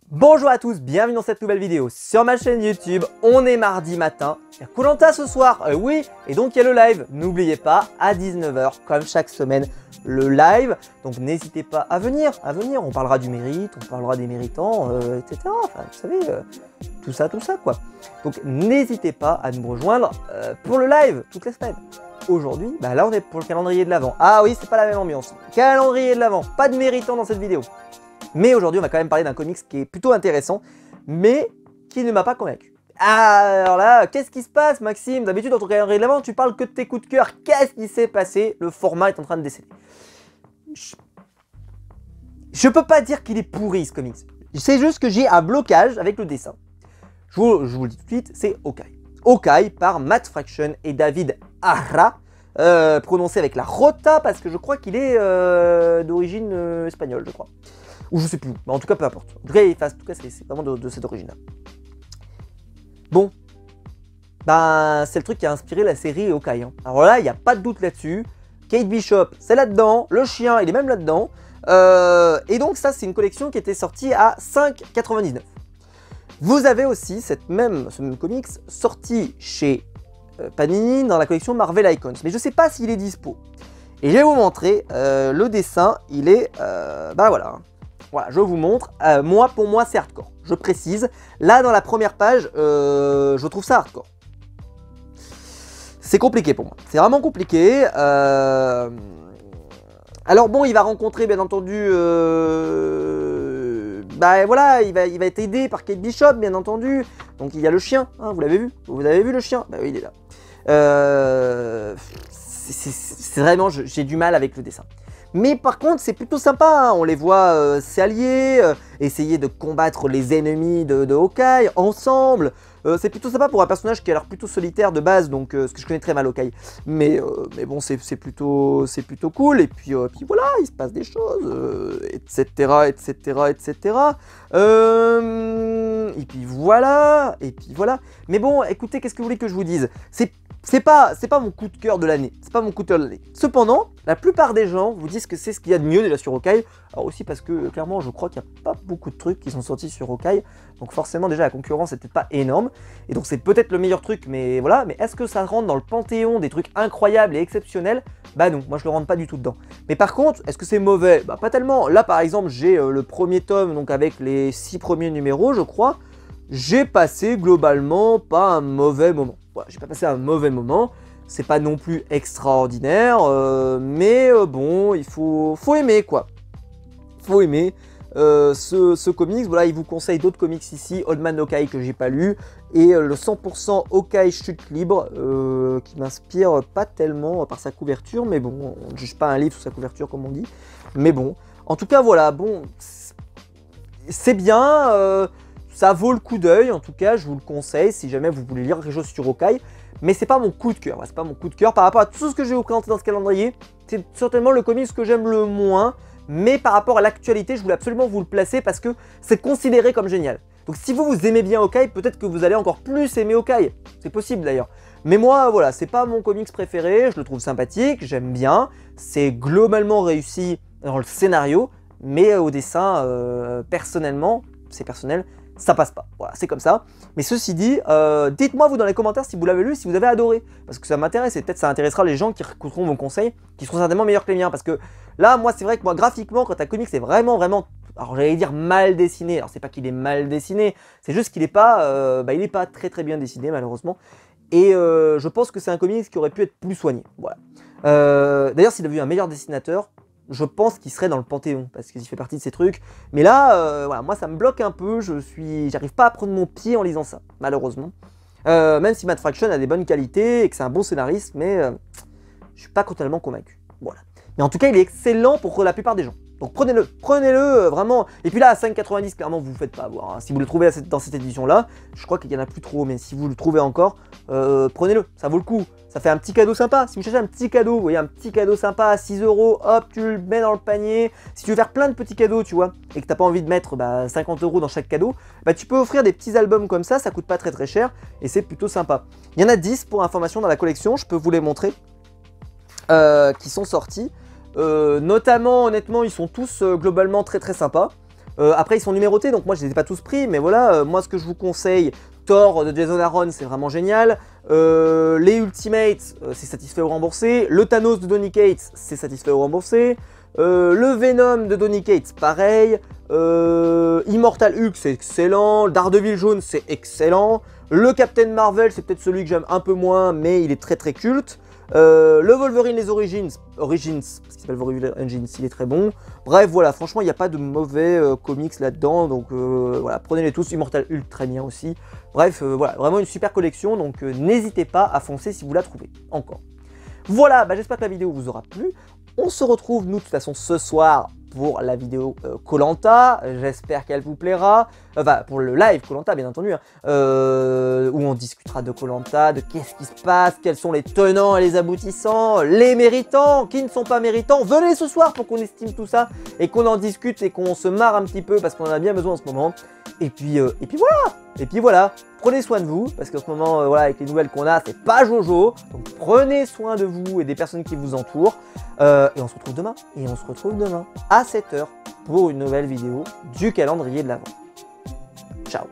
Bonjour à tous, bienvenue dans cette nouvelle vidéo sur ma chaîne YouTube. On est mardi matin, il y a Koh Lanta ce soir, oui, et donc il y a le live. N'oubliez pas, à 19 h, comme chaque semaine, le live. Donc n'hésitez pas à venir, on parlera du mérite, on parlera des méritants, etc. Enfin, vous savez, tout ça quoi. Donc n'hésitez pas à nous rejoindre pour le live toutes les semaines. Aujourd'hui, bah là on est pour le calendrier de l'Avent. Ah oui, c'est pas la même ambiance. Calendrier de l'Avent, pas de méritants dans cette vidéo. Mais aujourd'hui, on va quand même parler d'un comics qui est plutôt intéressant, mais qui ne m'a pas convaincu. Alors là, qu'est-ce qui se passe, Maxime? D'habitude, dans ton calendrier de l'Avent, tu parles que de tes coups de cœur. Qu'est-ce qui s'est passé? Le format est en train de décéder. Je peux pas dire qu'il est pourri, ce comics. C'est juste que j'ai un blocage avec le dessin. Je vous le dis tout de suite, c'est Hawkeye. Hawkeye par Matt Fraction et David Aja, prononcé avec la rota, parce que je crois qu'il est d'origine espagnole, je crois. Ou je sais plus, mais en tout cas peu importe. En tout cas, c'est vraiment de cette origine-là. Bon, ben c'est le truc qui a inspiré la série Hawkeye. Hein. Alors là, il n'y a pas de doute là-dessus. Kate Bishop, c'est là-dedans. Le chien, il est même là-dedans. Et donc ça, c'est une collection qui était sortie à 5,99. Vous avez aussi ce même comics sorti chez Panini dans la collection Marvel Icons. Mais je ne sais pas s'il est dispo. Et je vais vous montrer le dessin. Il est, bah voilà. Voilà, je vous montre. Pour moi, c'est hardcore. Je précise. Là, dans la première page, je trouve ça hardcore. C'est compliqué pour moi. C'est vraiment compliqué. Alors bon, il va rencontrer, bien entendu... bah voilà, il va être aidé par Kate Bishop, bien entendu. Donc il y a le chien, hein, vous l'avez vu? Vous avez vu le chien? Bah oui, il est là. C'est vraiment... J'ai du mal avec le dessin. Mais par contre, c'est plutôt sympa, hein. On les voit s'allier, essayer de combattre les ennemis de Hawkeye ensemble. C'est plutôt sympa pour un personnage qui a l'air plutôt solitaire de base, donc parce que je connais très mal Hawkeye. Mais bon, c'est plutôt cool. Et puis voilà, il se passe des choses, etc. Et puis voilà. Mais bon, écoutez, qu'est-ce que vous voulez que je vous dise? C'est pas mon coup de cœur de l'année. C'est pas mon coup de cœur de l'année. Cependant, la plupart des gens vous disent que c'est ce qu'il y a de mieux déjà sur Hawkeye. Alors aussi parce que clairement, je crois qu'il n'y a pas beaucoup de trucs qui sont sortis sur Hawkeye. Donc forcément, déjà la concurrence n'était pas énorme. Et donc c'est peut-être le meilleur truc, mais voilà. Mais est-ce que ça rentre dans le panthéon des trucs incroyables et exceptionnels? Bah non, moi je le rentre pas du tout dedans. Mais par contre, est-ce que c'est mauvais? Bah pas tellement. Là par exemple, j'ai le premier tome, donc avec les 6 premiers numéros, je crois. J'ai passé globalement pas un mauvais moment. Voilà, j'ai pas passé un mauvais moment. C'est pas non plus extraordinaire, mais bon, il faut aimer quoi. Faut aimer ce comics. Voilà, il vous conseille d'autres comics ici. Old Man Hawkeye que j'ai pas lu et le 100% Hawkeye chute libre qui m'inspire pas tellement par sa couverture, mais bon, on ne juge pas un livre sous sa couverture comme on dit. Mais bon, en tout cas voilà, bon, c'est bien. Ça vaut le coup d'œil, en tout cas, je vous le conseille si jamais vous voulez lire quelque chose sur Hawkeye. Mais c'est pas mon coup de cœur, c'est pas mon coup de cœur par rapport à tout ce que je vais vous présenter dans ce calendrier. C'est certainement le comics que j'aime le moins, mais par rapport à l'actualité, je voulais absolument vous le placer parce que c'est considéré comme génial. Donc si vous aimez bien Hawkeye, peut-être que vous allez encore plus aimer Hawkeye. C'est possible d'ailleurs. Mais moi, voilà, c'est pas mon comics préféré, je le trouve sympathique, j'aime bien. C'est globalement réussi dans le scénario, mais au dessin, personnellement, c'est personnel, ça passe pas, voilà, c'est comme ça. Mais ceci dit, dites-moi vous dans les commentaires si vous l'avez lu, si vous avez adoré, parce que ça m'intéresse et peut-être ça intéressera les gens qui écouteront vos conseils, qui seront certainement meilleurs que les miens, parce que là, moi, c'est vrai que moi, graphiquement, quand un comic c'est vraiment, alors j'allais dire mal dessiné, alors c'est pas qu'il est mal dessiné, c'est juste qu'il est pas, il est pas très bien dessiné malheureusement, et je pense que c'est un comic qui aurait pu être plus soigné, voilà. D'ailleurs, s'il avait eu un meilleur dessinateur, je pense qu'il serait dans le panthéon, parce qu'il fait partie de ces trucs. Mais là, voilà, moi ça me bloque un peu, j'arrive pas à prendre mon pied en lisant ça, malheureusement. Même si Matt Fraction a des bonnes qualités et que c'est un bon scénariste, mais je suis pas totalement convaincu. Voilà. Mais en tout cas, il est excellent pour la plupart des gens. Donc prenez-le vraiment. Et puis là, à 5,90, clairement, vous vous faites pas avoir. Hein. Si vous le trouvez dans cette édition-là, je crois qu'il y en a plus trop, mais si vous le trouvez encore, prenez-le, ça vaut le coup. Ça fait un petit cadeau sympa. Si vous cherchez un petit cadeau, vous voyez, un petit cadeau sympa à 6 €, hop, tu le mets dans le panier. Si tu veux faire plein de petits cadeaux, tu vois, et que t'as pas envie de mettre 50 € dans chaque cadeau, tu peux offrir des petits albums comme ça coûte pas très cher, et c'est plutôt sympa. Il y en a 10 pour information dans la collection, je peux vous les montrer, qui sont sortis. Notamment, honnêtement, ils sont tous globalement très sympas. Après ils sont numérotés, donc moi je les ai pas tous pris, mais voilà, moi ce que je vous conseille, Thor de Jason Aaron, c'est vraiment génial. Les Ultimates, c'est satisfait ou remboursé. Le Thanos de Donny Cates, c'est satisfait ou remboursé. Le Venom de Donny Cates, pareil. Immortal Hulk, c'est excellent. Daredevil jaune, c'est excellent. Le Captain Marvel, c'est peut-être celui que j'aime un peu moins, mais il est très très culte. Le Wolverine les Origins, parce qu'il s'appelle Wolverine Engines, il est très bon. Bref, voilà, franchement, il n'y a pas de mauvais comics là-dedans, donc voilà, prenez-les tous. Immortal Hulk, très bien aussi. Bref, voilà, vraiment une super collection, donc n'hésitez pas à foncer si vous la trouvez encore. Voilà, bah, j'espère que la vidéo vous aura plu. On se retrouve, nous, de toute façon, ce soir pour la vidéo Koh-Lanta. J'espère qu'elle vous plaira. Enfin, pour le live Koh-Lanta, bien entendu. Hein, où on discutera de Koh-Lanta, de qu'est-ce qui se passe, quels sont les tenants et les aboutissants, les méritants, qui ne sont pas méritants. Venez ce soir pour qu'on estime tout ça et qu'on en discute et qu'on se marre un petit peu parce qu'on en a bien besoin en ce moment. Et puis voilà. Et puis voilà, prenez soin de vous, parce qu'en ce moment, voilà, avec les nouvelles qu'on a, c'est pas Jojo. Donc prenez soin de vous et des personnes qui vous entourent. Et on se retrouve demain. Et on se retrouve demain à 7 h pour une nouvelle vidéo du calendrier de l'Avent. Ciao.